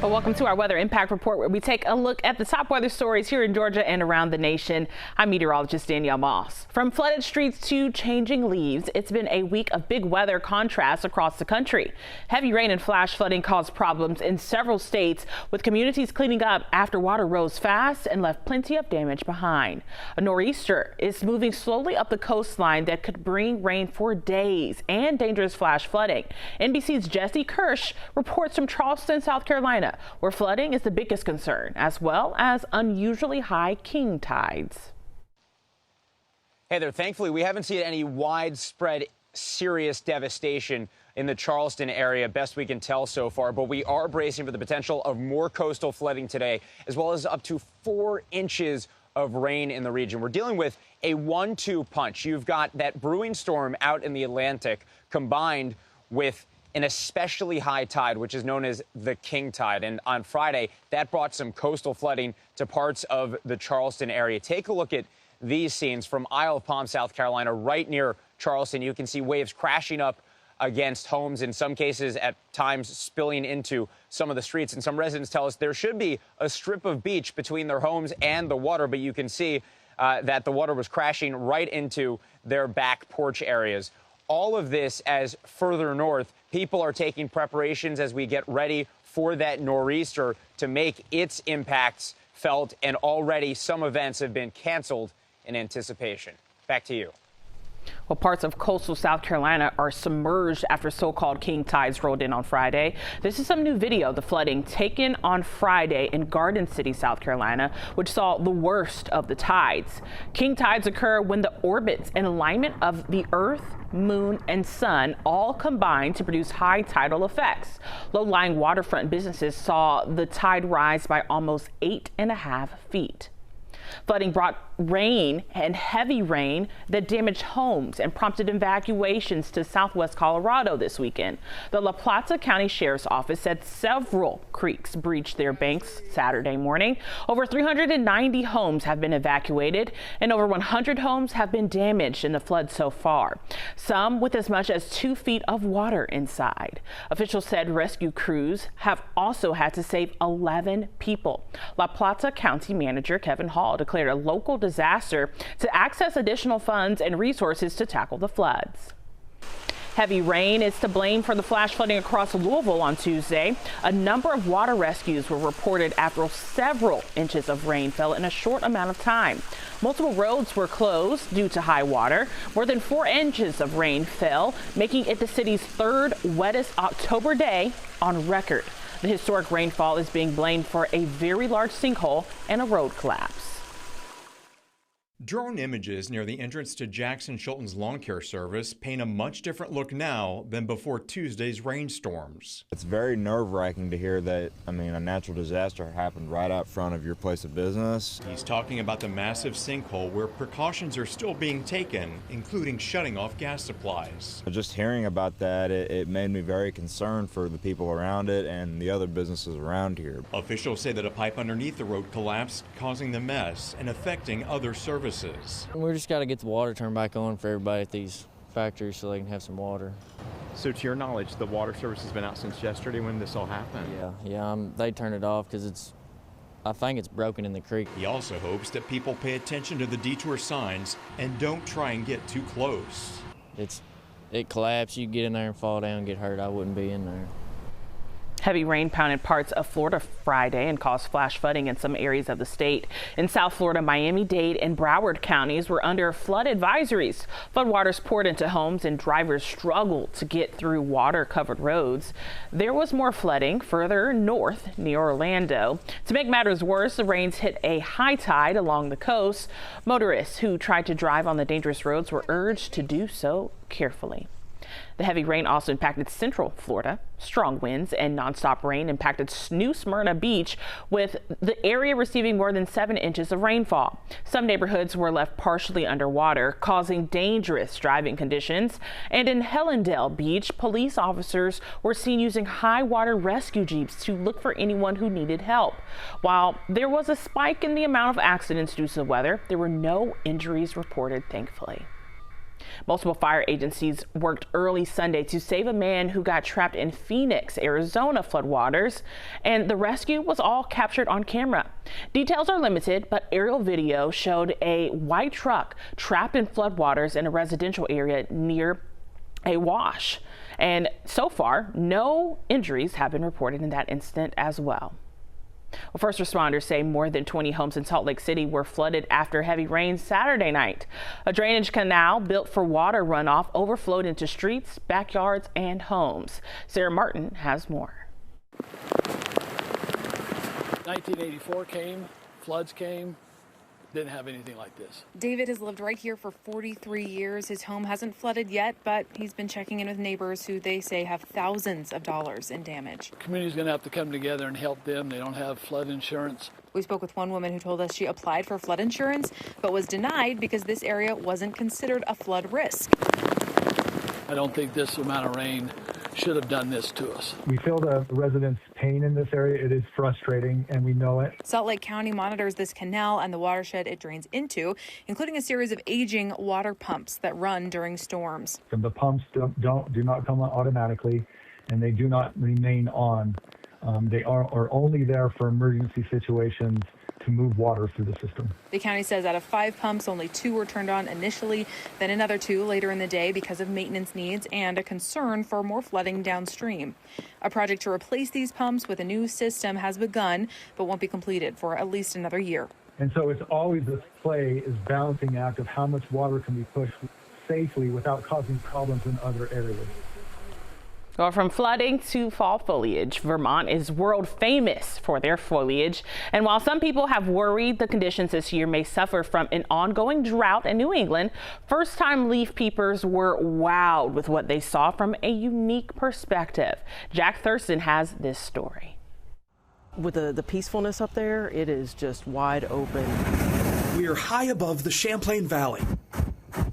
Well, welcome to our weather impact report, where we take a look at the top weather stories here in Georgia and around the nation. I'm meteorologist Danielle Moss. From flooded streets to changing leaves, it's been a week of big weather contrasts across the country. Heavy rain and flash flooding caused problems in several states, with communities cleaning up after water rose fast and left plenty of damage behind. A nor'easter is moving slowly up the coastline that could bring rain for days and dangerous flash flooding. NBC's Jesse Kirsch reports from Charleston, South Carolina, where flooding is the biggest concern, as well as unusually high king tides. Hey there, thankfully we haven't seen any widespread serious devastation in the Charleston area, best we can tell so far, but we are bracing for the potential of more coastal flooding today, as well as up to 4 inches of rain in the region. We're dealing with a 1-2 punch. You've got that brewing storm out in the Atlantic combined with an especially high tide, which is known as the king tide. And on Friday, that brought some coastal flooding to parts of the Charleston area. Take a look at these scenes from Isle of Palm, South Carolina, right near Charleston. You can see waves crashing up against homes, in some cases at times spilling into some of the streets. And some residents tell us there should be a strip of beach between their homes and the water, but you can see that the water was crashing right into their back porch areas. All of this as further north, people are taking preparations as we get ready for that nor'easter to make its impacts felt, and already some events have been canceled in anticipation. Back to you. Well, parts of coastal South Carolina are submerged after so-called king tides rolled in on Friday. This is some new video of the flooding taken on Friday in Garden City, South Carolina, which saw the worst of the tides. King tides occur when the orbits and alignment of the Earth, moon, and sun all combine to produce high tidal effects. Low-lying waterfront businesses saw the tide rise by almost 8.5 feet. Flooding brought rain and heavy rain that damaged homes and prompted evacuations to southwest Colorado this weekend. The La Plata County Sheriff's Office said several creeks breached their banks Saturday morning. Over 390 homes have been evacuated, and over 100 homes have been damaged in the flood so far, some with as much as 2 feet of water inside. Officials said rescue crews have also had to save 11 people. La Plata County Manager Kevin Hall declared a local disaster to access additional funds and resources to tackle the floods. Heavy rain is to blame for the flash flooding across Louisville on Tuesday. A number of water rescues were reported after several inches of rain fell in a short amount of time. Multiple roads were closed due to high water. More than 4 inches of rain fell, making it the city's 3rd wettest October day on record. The historic rainfall is being blamed for a very large sinkhole and a road collapse. Drone images near the entrance to Jackson Chilton's lawn care service paint a much different look now than before Tuesday's rainstorms. It's very nerve-wracking to hear that, a natural disaster happened right out front of your place of business. He's talking about the massive sinkhole where precautions are still being taken, including shutting off gas supplies. Just hearing about that, it made me very concerned for the people around it and the other businesses around here. Officials say that a pipe underneath the road collapsed, causing the mess and affecting other services. We just got to get the water turned back on for everybody at these factories so they can have some water. So to your knowledge, the water service has been out since yesterday when this all happened? Yeah, they turned it off because I think it's broken in the creek. He also hopes that people pay attention to the detour signs and don't try and get too close. It collapsed, you get in there and fall down and get hurt. I wouldn't be in there. Heavy rain pounded parts of Florida Friday and caused flash flooding in some areas of the state. In South Florida, Miami-Dade and Broward counties were under flood advisories. Floodwaters poured into homes and drivers struggled to get through water-covered roads. There was more flooding further north near Orlando. To make matters worse, the rains hit a high tide along the coast. Motorists who tried to drive on the dangerous roads were urged to do so carefully. The heavy rain also impacted central Florida. Strong winds and nonstop rain impacted New Smyrna Beach, with the area receiving more than 7 inches of rainfall. Some neighborhoods were left partially underwater, causing dangerous driving conditions. And in Helendale Beach, police officers were seen using high water rescue jeeps to look for anyone who needed help. While there was a spike in the amount of accidents due to the weather, there were no injuries reported, thankfully. Multiple fire agencies worked early Sunday to save a man who got trapped in Phoenix, Arizona floodwaters, and the rescue was all captured on camera. Details are limited, but aerial video showed a white truck trapped in floodwaters in a residential area near a wash. And so far, no injuries have been reported in that incident as well. Well, first responders say more than 20 homes in Salt Lake City were flooded after heavy rain Saturday night. A drainage canal built for water runoff overflowed into streets, backyards, and homes. Sarah Martin has more. 1984 came, floods came. Didn't have anything like this. David has lived right here for 43 years. His home hasn't flooded yet, but he's been checking in with neighbors who they say have thousands of dollars in damage. The community's going to have to come together and help them. They don't have flood insurance. We spoke with one woman who told us she applied for flood insurance, but was denied because this area wasn't considered a flood risk. I don't think this amount of rain should have done this to us. We feel the residents' pain in this area. It is frustrating, and we know it. Salt Lake County monitors this canal and the watershed it drains into, including a series of aging water pumps that run during storms. And the pumps do not come on automatically, and they do not remain on. They are only there for emergency situations to move water through the system. The county says out of 5 pumps, only 2 were turned on initially, then another 2 later in the day because of maintenance needs and a concern for more flooding downstream. A project to replace these pumps with a new system has begun, but won't be completed for at least another year. And so it's always this play, is balancing act of how much water can be pushed safely without causing problems in other areas. Well, from flooding to fall foliage, Vermont is world famous for their foliage. And while some people have worried the conditions this year may suffer from an ongoing drought in New England, first-time leaf peepers were wowed with what they saw from a unique perspective. Jack Thurston has this story. With the peacefulness up there, it is just wide open. We're high above the Champlain Valley,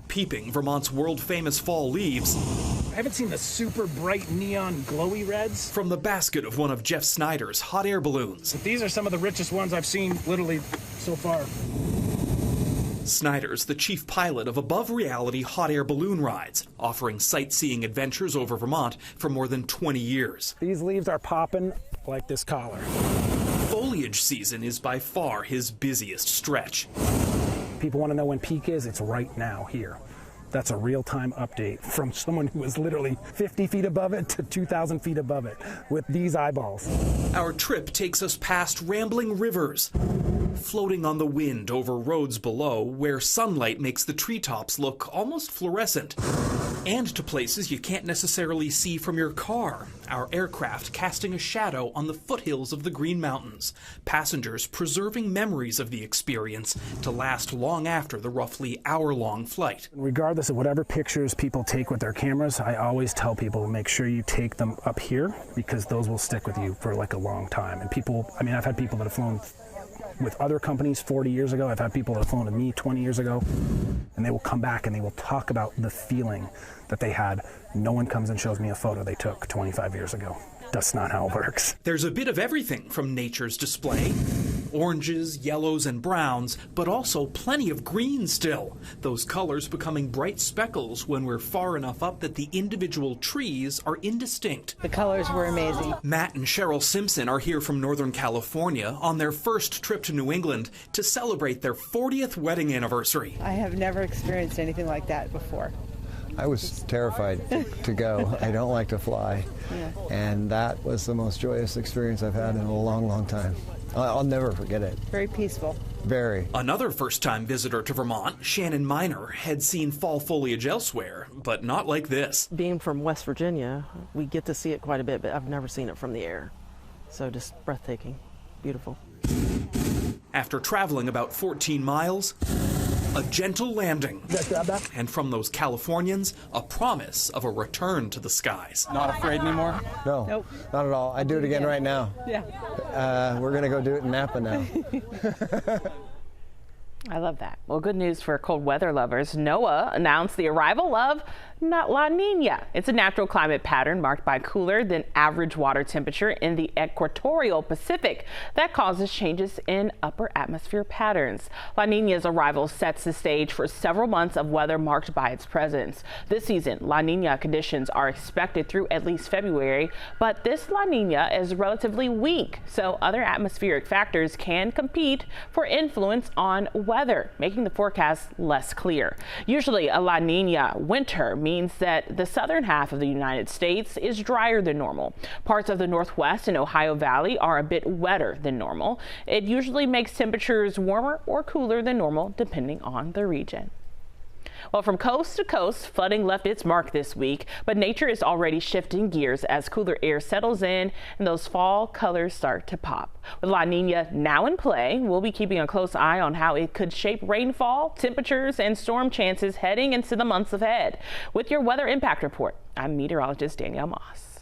peeping Vermont's world-famous fall leaves. I haven't seen the super bright neon glowy reds. From the basket of one of Jeff Snyder's hot air balloons. But these are some of the richest ones I've seen literally so far. Snyder's the chief pilot of above reality hot air balloon rides, offering sightseeing adventures over Vermont for more than 20 years. These leaves are popping like this collar. Foliage season is by far his busiest stretch. People want to know when peak is. It's right now here. That's a real-time update from someone who is literally 50 feet above it to 2,000 feet above it with these eyeballs. Our trip takes us past rambling rivers, floating on the wind over roads below where sunlight makes the treetops look almost fluorescent, and to places you can't necessarily see from your car, our aircraft casting a shadow on the foothills of the Green Mountains, passengers preserving memories of the experience to last long after the roughly hour-long flight. Regardless of whatever pictures people take with their cameras, I always tell people make sure you take them up here because those will stick with you for like a long time. And people, I mean, I've had people that have flown with other companies 40 years ago. I've had people that have flown with me 20 years ago, and they will come back and they will talk about the feeling that they had. No one comes and shows me a photo they took 25 years ago. That's not how it works. There's a bit of everything from nature's display. Oranges, yellows, and browns, but also plenty of green still. Those colors becoming bright speckles when we're far enough up that the individual trees are indistinct. The colors were amazing. Matt and Cheryl Simpson are here from Northern California on their first trip to New England to celebrate their 40th wedding anniversary. I have never experienced anything like that before. I was terrified to go. I don't like to fly. Yeah. And that was the most joyous experience I've had in a long, long time. I'll never forget it. Very peaceful. Very. Another first-time visitor to Vermont, Shannon Miner, had seen fall foliage elsewhere, but not like this. Being from West Virginia, we get to see it quite a bit, but I've never seen it from the air. So just breathtaking, beautiful. After traveling about 14 miles, a gentle landing. And from those Californians, a promise of a return to the skies. Not afraid anymore? No, Nope. Not at all. I'd do it again right now. Yeah. We're going to go do it in Napa now. I love that. Well, good news for cold weather lovers. NOAA announced the arrival of Not La Niña. It's a natural climate pattern marked by cooler than average water temperature in the equatorial Pacific that causes changes in upper atmosphere patterns. La Niña's arrival sets the stage for several months of weather marked by its presence. This season, La Niña conditions are expected through at least February, but this La Niña is relatively weak, so other atmospheric factors can compete for influence on weather, making the forecast less clear. Usually, a La Niña winter means that the southern half of the United States is drier than normal. Parts of the Northwest and Ohio Valley are a bit wetter than normal. It usually makes temperatures warmer or cooler than normal, depending on the region. Well, from coast to coast, flooding left its mark this week, but nature is already shifting gears as cooler air settles in and those fall colors start to pop. With La Niña now in play, we'll be keeping a close eye on how it could shape rainfall, temperatures, and storm chances heading into the months ahead. With your weather impact report, I'm meteorologist Danielle Moss.